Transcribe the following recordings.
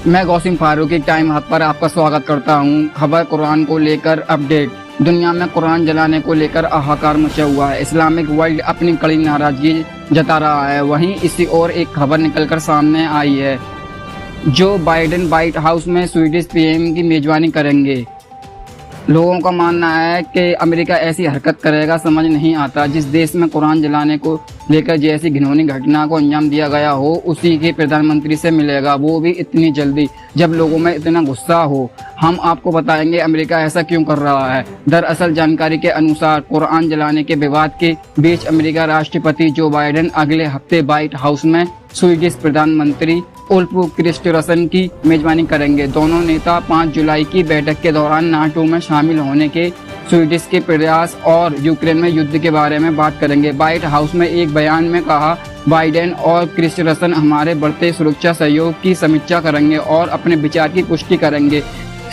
मैं गौसिम Farooqui time hub पर आपका स्वागत करता हूं। खबर कुरान को लेकर अपडेट। दुनिया में कुरान जलाने को लेकर हाहाकार मचा हुआ है। इस्लामिक वर्ल्ड अपनी कड़ी नाराजगी जता रहा है। वहीं इसी ओर एक खबर निकलकर सामने आई है। जो बाइडेन व्हाइट हाउस में स्वीडिश पीएम की मेजबानी करेंगे। लोगों का मानना है कि अमेरिका ऐसी हरकत करेगा समझ नहीं आता। जिस देश में कुरान जलाने को लेकर जैसी घिनौनी घटना को अंजाम दिया गया हो, उसी के प्रधानमंत्री से मिलेगा, वो भी इतनी जल्दी, जब लोगों में इतना गुस्सा हो। हम आपको बताएंगे अमेरिका ऐसा क्यों कर रहा है। दरअसल जानकारी के अनुसार कुरान जलाने के विवाद के बीच अमेरिका राष्ट्रपति जो बाइडेन अगले हफ्ते व्हाइट हाउस में स्वीडिश प्रधानमंत्री उल्फ क्रिस्टोफरसन की मेजबानी करेंगे। दोनों नेता 5 जुलाई की बैठक के दौरान नाटो में शामिल होने के स्वीडिश के प्रयास और यूक्रेन में युद्ध के बारे में बात करेंगे। व्हाइट हाउस में एक बयान में कहा, बाइडेन और क्रिस्टोफरसन हमारे बढ़ते सुरक्षा सहयोग की समीक्षा करेंगे और अपने विचार की पुष्टि करेंगे।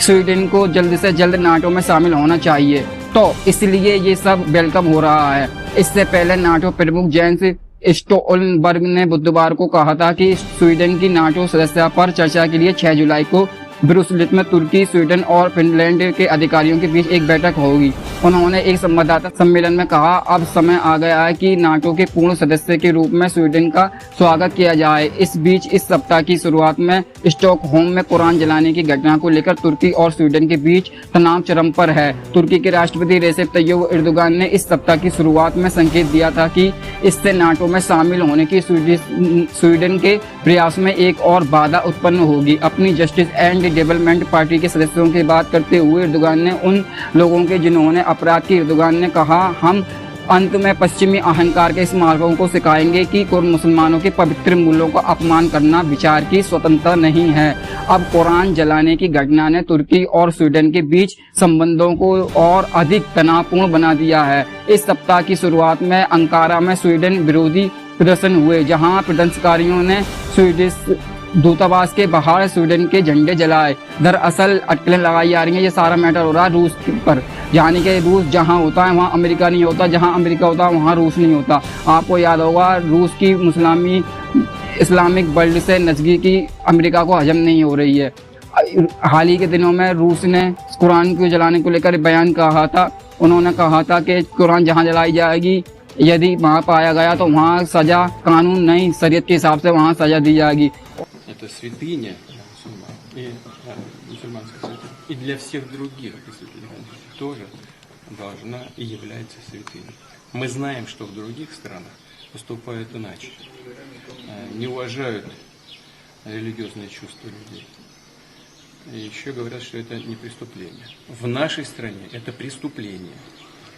स्वीडन को जल्द से जल्द नाटो में शामिल होना चाहिए, तो इसलिए ये सब वेलकम हो रहा है। इससे पहले नाटो प्रमुख जेंस स्टोलनबर्ग ने बुधवार को कहा था कि स्वीडन की नाटो सदस्यता पर चर्चा के लिए 6 जुलाई को ब्रुसेल्स में तुर्की, स्वीडन और फिनलैंड के अधिकारियों के बीच एक बैठक होगी। उन्होंने एक संवाददाता सम्मेलन में कहा, अब समय आ गया है कि नाटो के पूर्ण सदस्य के रूप में स्वीडन का स्वागत किया जाए। इस बीच इस सप्ताह की शुरुआत में स्टॉकहोम में कुरान जलाने की घटना को लेकर तुर्की और स्वीडन के बीच तनाव चरम पर है। तुर्की के राष्ट्रपति रेसेप तैयब एर्दोगान ने इस सप्ताह की शुरुआत में संकेत दिया था कि इससे नाटो में शामिल होने की स्वीडन के प्रयास में एक और बाधा उत्पन्न होगी। अपनी जस्टिस एंड डेवलपमेंट पार्टी के सदस्यों की बात करते हुए एर्दोगान ने उन लोगों के जिन्होंने अपराध की, एर्दोगान ने कहा, हम अंत में पश्चिमी अहंकार के स्मारकों को सिखाएंगे कि कुरान मुसलमानों के पवित्र मूल्यों का अपमान करना विचार की स्वतंत्रता नहीं है। अब कुरान जलाने की घटना ने तुर्की और स्वीडन के बीच संबंधों को और अधिक तनावपूर्ण बना दिया है। इस सप्ताह की शुरुआत में अंकारा में स्वीडन विरोधी प्रदर्शन हुए, जहां प्रदर्शनकारियों ने स्वीडिश दूतावास के बाहर स्वीडन के झंडे जलाए। दरअसल अटकलें लगाई जा रही हैं, ये सारा मैटर हो रहा है रूस पर, यानी कि रूस जहां होता है वहां अमेरिका नहीं होता, जहां अमेरिका होता है वहां रूस नहीं होता। आपको याद होगा रूस की इस्लामिक वर्ल्ड से नज़दीकी अमेरिका को हजम नहीं हो रही है। हाल ही के दिनों में रूस ने कुरान को जलाने को लेकर बयान कहा था। उन्होंने कहा था कि कुरान जहाँ जलाई जाएगी, यदि वहाँ पाया गया तो वहाँ सजा कानून नहीं, शरीयत के हिसाब से वहाँ सजा दी जाएगी। Это святыня мусульманская святыня. И для всех других тоже должна и является святыней. Мы знаем, что в других странах поступают иначе. Не уважают религиозные чувства людей. И еще говорят, что это не преступление. В нашей стране это преступление.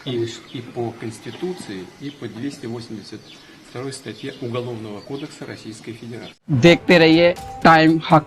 И по Конституции, и по 282 статье Уголовного кодекса Российской Федерации. देखते रहिए टाइम हक।